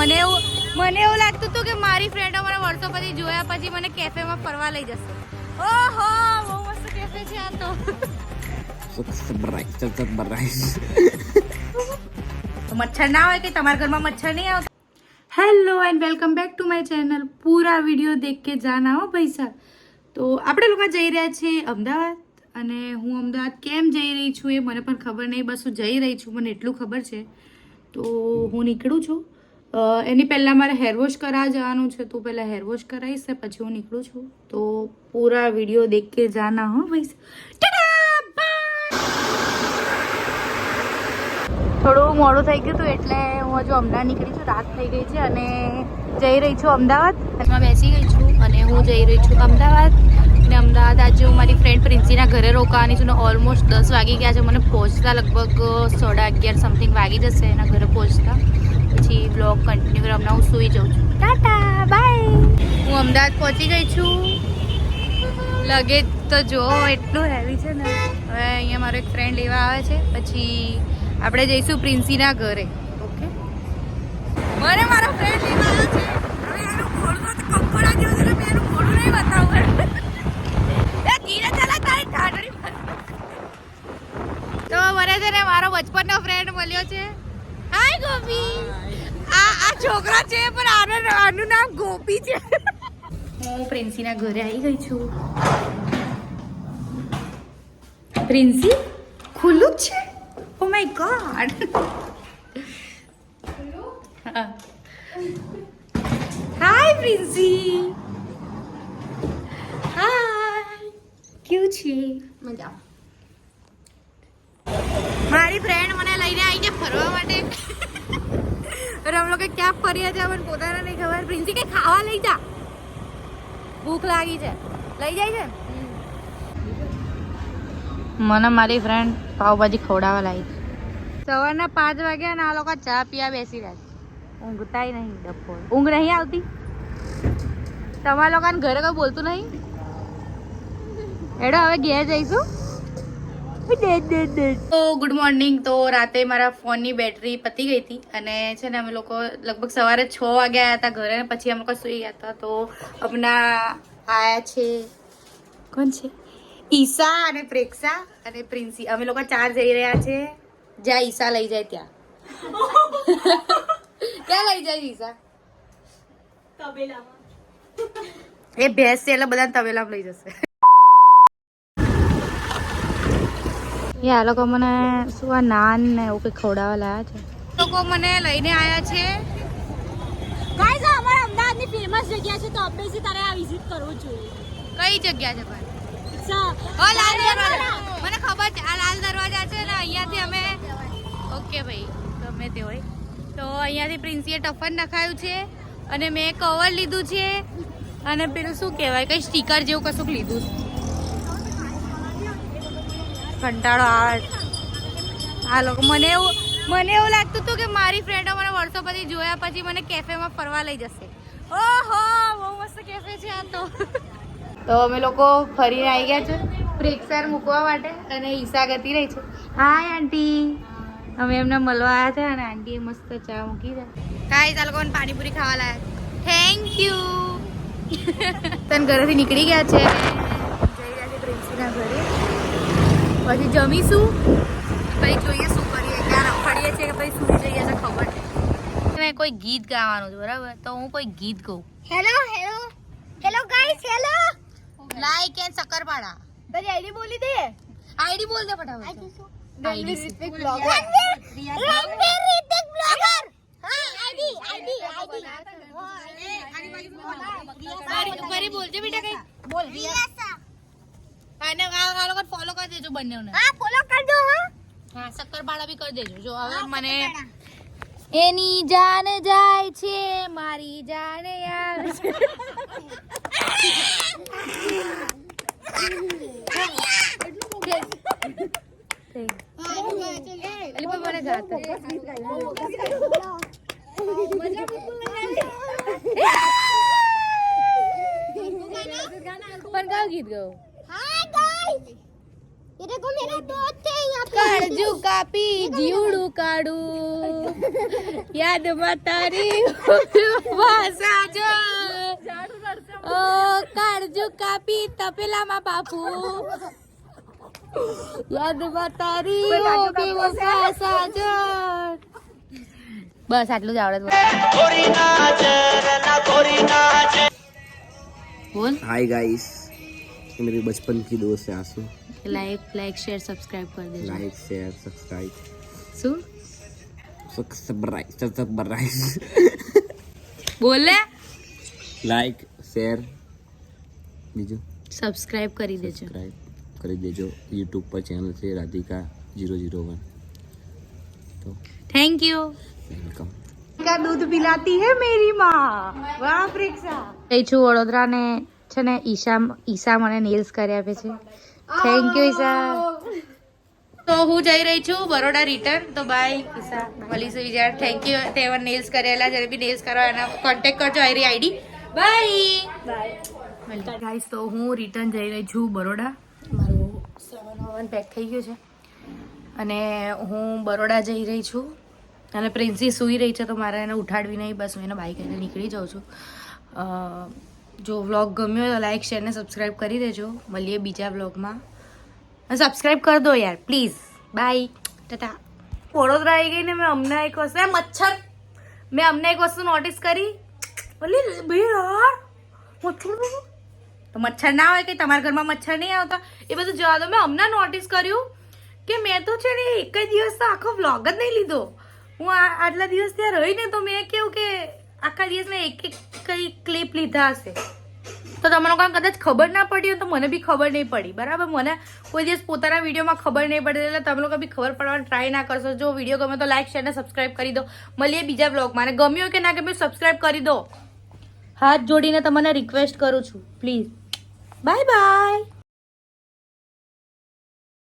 મને એવું લાગતું હતું કે મારી ફ્રેન્ડો મને વર્ષો પછી જોયા પછી મને કેફેમાં ફરવા લઈ જશે. ઓહો બહુ મસ્ત કેફે છે આ તો. મચ્છર ના હોય કે તમારા ઘરમાં મચ્છર નહીં આવતા. Hello and welcome back to my channel. પૂરા વિડીયો દેખ કે જાના હો પૈસા. તો આપણે લોકો જઈ રહ્યા છીએ અમદાવાદ અને હું અમદાવાદ કેમ જઈ રહી છું એ મને પણ ખબર નહીં, બસ હું જઈ રહી છું મને એટલું ખબર છે. તો હું નીકળું છું. એની પહેલાં મારે હેરવોશ કરાવવા જવાનું છે તો પહેલાં હેરવોશ કરાવીશ ને પછી હું નીકળું છું. તો પૂરા વિડીયો દેખ કે જાના હો પૈસા. થોડું મોડું થઈ ગયું હતું એટલે હું હજુ અમદાવાદ નીકળી છું. રાત થઈ ગઈ છે અને જઈ રહી છું અમદાવાદ. એમાં બેસી ગઈ છું અને હું જઈ રહી છું અમદાવાદ. અને અમદાવાદ આજે હું મારી ફ્રેન્ડ પ્રિન્સીના ઘરે રોકાવાની છું ને ઓલમોસ્ટ 10 વાગી ગયા છે. મને પહોંચતા લગભગ 11:30 સમથિંગ વાગી જશે એના ઘરે પહોંચતા. પછી બ્લોગ કન્ટિન્યુ કરી હમણાં હું સૂઈ જાઉં છું. ટાટા બાય. હું અમદાવાદ પહોંચી ગઈ છું. લગેજ તો જો એટલું હેવી છે ને. હવે અહીંયા મારો એક ફ્રેન્ડ લેવા આવે છે પછી આપણે જઈશું પ્રિન્સીના ઘરે. ઓકે મને મારો ફ્રેન્ડ લેવા આવ્યો છે. હવે એનું ઘોડું તો કંકોડા જેવું છે મેં એનું ઘોડું નહીં બતાવું. એ ધીરે ચાલે તારી ઠાઠડી તો મને છે ને મારો બચપનનો ફ્રેન્ડ મળ્યો છે. હાય ગોપી. આ છોકરા છે પણ આનું નામ ગોપી છે. હું પ્રિન્સીના ઘરે આવી ગઈ છું. પ્રિન્સી ખુલ્લું જ છે. Oh my god. Hi Princy. Hi કેવું છે? મજા. મારી ફ્રેન્ડ મને લઈને આવી છે ફરવા માટે. અરે हम लोग ક્યાં ફર્યા છે પણ પોતાને નહીં ખબર. પ્રિન્સી કે ખાવા લઈ જા, ભૂખ લાગી છે. લઈ જાય છે. મને મારી ફ્રેન્ડ પાવભાજી ખવડાવવા લાવી. સવારના 5 વાગ્યા ને આ લોકો ચા પીવા બેસી રહ્યા છે. ઊંઘતાય નહીં ડફોળ. ઊંઘ નહીં આવતી તમારા લોકોને ઘરે કોઈ બોલતું નહીં? એડો હવે ઘેર જઈશું. તો ગુડ મોર્નિંગ. તો રાતે મારા ફોનની બેટરી પતી ગઈ હતી અને છે ને અમે લોકો લગભગ સવારે 6 વાગ્યા આવ્યા હતા ઘરે. પછી અમે લોકો સુઈ ગયા હતા. તો હમણાં આયા છે કોણ છે? ઈશા અને પ્રેક્ષા અને પ્રિન્સી. અમે લોકો 4 જઈ રહ્યા છે જ્યાં ઈશા લઈ જાય ત્યાં. ક્યાં લઈ જાય ઈશા? તબેલામાં. એ ભેંસ છે એટલે બધા તબેલામાં લઈ જશે. આ લોકો મને શું આ નાન ને એવું કંઈ ખવડાવવા લાયા છે. લોકો મને લઈને આવ્યા છે. ગાઈસ અમારા અમદાવાદની ફેમસ જગ્યા છે તો ઓબ્વિયસલી તારે આ વિઝિટ કરવું જોઈએ. કઈ જગ્યા છે પણ? લાલ દરવાજા. મને ખબર છે આ લાલ દરવાજા છે ને. અહીંયાથી અમે ઓકે ભાઈ ગમે તે હોય તો અહીંયાથી પ્રિન્સીએ ટફન નખાયું છે અને મેં કવર લીધું છે અને પેલું શું કહેવાય કંઈ સ્ટીકર જેવું કશુંક લીધું છે. કંટાળો આવે આ લોકો. મને એવું લાગતું હતું કે મારી ફ્રેન્ડો મને વર્ષો પછી જોયા પછી મને કેફેમાં ફરવા લઈ જશે. ઓહો બહુ મસ્ત કેફે છે આ તો. તો અમે લોકો ફરીને આવી ગયા છે પ્રેક્ષાને મૂકવા માટે અને ઈશા ગતી રહી છે. હાય આંટી. અમે એમને મળવા આવ્યા છે અને આંટીએ મસ્ત ચા મૂકી છે. કાંઈ આ લોકોને પાણીપુરી ખાવા લાયા. Thank you. તને ઘરેથી નીકળી ગયા છે. જઈ રહ્યા છે પ્રિન્સીના ઘરે. પછી જમીશું પછી જોઈએ શું કરીએ. ક્યાં રખડીએ છીએ કે પછી શું જઈએ છે ખબર નહીં. મેં કોઈ ગીત ગાવાનું છે બરાબર તો હું કોઈ ગીત ગાઉં. Hello hello hello guys hello. Like and શક્કરપારા. તારી આઈડી બોલી દે. આઈડી બોલ દે ફટાફટ. રણવીર રિતિક બ્લોગર. રણવીર રિતિક બ્લોગર. હા આઈડી ફરી બોલજે બેટા કઈ. બોલ રિયાસા. અને આ લોકો ફોલો કરી દેજો બંનેને. હા ફોલો કરજો. હા શક્કરપારા બી કરી દેજો. જો હવે મને એની જાન જાય છે મારી જાન આવે છે. મને ગાતા પણ કયું ગીત ગાઉં? હાય ગાઈસ ये देखो मेरा दोस्त है यहाँ पे કાળજુ કાપી જીવડું કાઢું યાદમાં તારી ભાષા જો ઓ કાળજુ કાપી તપેલામાં બાપુ યાદમાં તારી ભાષા જો બસ આટલું જ આવડે બોલ हाय गाइस ये मेरे बचपन की दोस्त है आंसू લાઈક શેર સબસ્ક્રાઇબ કરી દેજો लाइक शेयर सब्सक्राइब શું सब्सक्राइब બોલે लाइक शेयर બીજું સબસ્ક્રાઇબ કરી દેજો સબસ્ક્રાઇબ કરી દેજો YouTube પર ચેનલ છે રાધિકા 001 તો થેન્ક યુ વેલકમ का दूध पिलाती है मेरी माँ वाह प्रेक्षा ગઈ છું વડોદરા ને છે ને ઈશા મને નેલ્સ કરી આપે છે થેન્ક યુ ઈશા તો હું જઈ રહી છું બરોડા રિટર્ન તો બાય ઈશા મળીશું વિચાર થેન્ક યુ તે મને નેલ્સ કરેલા જ્યારે બી નેલ્સ કરવા એના કોન્ટેક્ટ કરજો આઈરી આઈડી બાય ગાઈસ તો હું રિટર્ન જઈ રહી છું બરોડા મારું 7 પેક થઈ ગયું છે અને હું બરોડા જઈ રહી છું અને પ્રિન્સી સૂઈ રહી છે તો મારે એને ઉઠાડવી નહીં બસ હું એને બાઈક લઈને નીકળી જાઉં છું જો વ્લોગ ગમ્યો હોય તો લાઈક શેર ને સબસ્ક્રાઈબ કરી દેજો મળીએ બીજા વ્લોગમાં સબસ્ક્રાઈબ કરી દો યાર પ્લીઝ બાય ટાટા વડોદરા આવી ગઈ ને મેં અમને એક વસ્તુ મેં અમને એક વસ્તુ નોટિસ કરી બોલી ભાઈ યાર મચ્છર તો મચ્છર ના હોય કે તમારા ઘરમાં મચ્છર નહીં આવતા એ બધું જવા દો મેં હમણાં નોટિસ કર્યું કે મેં તો છે ને એક જ દિવસ તો આખો વ્લોગ જ નહીં લીધો હું આટલા દિવસ ત્યાં રહીને તો મેં કેવું કે આખા દિવસમાં એક કઈ ક્લિપ લીધા હશે તો તમને લોકોને કદાચ ખબર ના પડી હોય તો મને બી ખબર નહીં પડી બરાબર મને કોઈ દિવસ પોતાના વિડીયોમાં ખબર નહીં પડી એટલે તમે લોકો બી ખબર પડવાની ટ્રાય ના કરશો જો વિડીયો ગમે તો લાઈક શેર ને સબસ્ક્રાઈબ કરી દો મળીએ બીજા બ્લોગમાં અને ગમ્યું હોય કે ના ગમ્યું સબસ્ક્રાઈબ કરી દો હાથ જોડીને તમને રિક્વેસ્ટ કરું છું પ્લીઝ બાય બાય